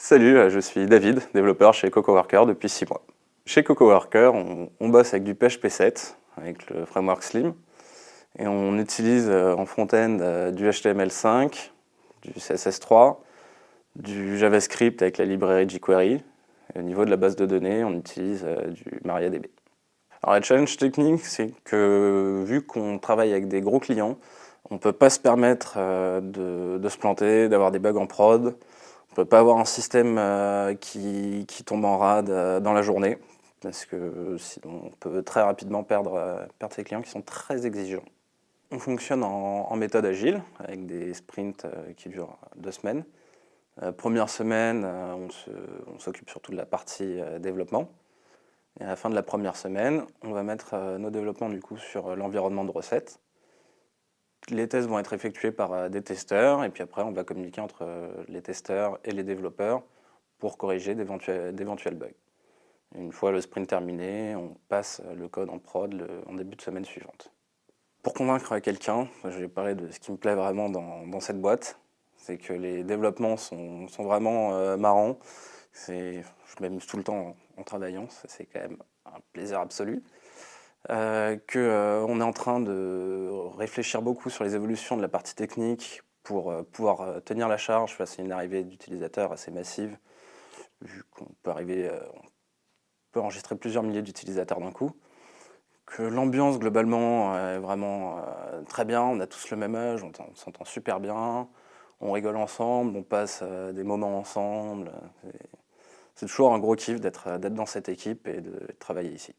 Salut, je suis David, développeur chez CocoWorker depuis 6 mois. Chez CocoWorker, on bosse avec du PHP7, avec le framework Slim, et on utilise en front-end du HTML5, du CSS3, du JavaScript avec la librairie jQuery. Et au niveau de la base de données, on utilise du MariaDB. Alors la challenge technique, c'est que vu qu'on travaille avec des gros clients, on ne peut pas se permettre de se planter, d'avoir des bugs en prod. On ne peut pas avoir un système qui tombe en rade dans la journée, parce que sinon on peut très rapidement perdre ses clients qui sont très exigeants. On fonctionne en méthode agile, avec des sprints qui durent 2 semaines. Première semaine, on s'occupe surtout de la partie développement. Et à la fin de la première semaine, on va mettre nos développements du coup sur l'environnement de recettes. Les tests vont être effectués par des testeurs, et puis après on va communiquer entre les testeurs et les développeurs pour corriger d'éventuels bugs. Une fois le sprint terminé, on passe le code en prod en début de semaine suivante. Pour convaincre quelqu'un, je vais parler de ce qui me plaît vraiment dans cette boîte, c'est que les développements sont vraiment marrants. Je m'amuse tout le temps en travaillant, c'est quand même un plaisir absolu. Qu'on est en train de réfléchir beaucoup sur les évolutions de la partie technique pour pouvoir tenir la charge face à une arrivée d'utilisateurs assez massive, vu qu'on peut enregistrer plusieurs milliers d'utilisateurs d'un coup. Que l'ambiance globalement est vraiment très bien, on a tous le même âge, on s'entend super bien, on rigole ensemble, on passe des moments ensemble. C'est toujours un gros kiff d'être dans cette équipe et de travailler ici.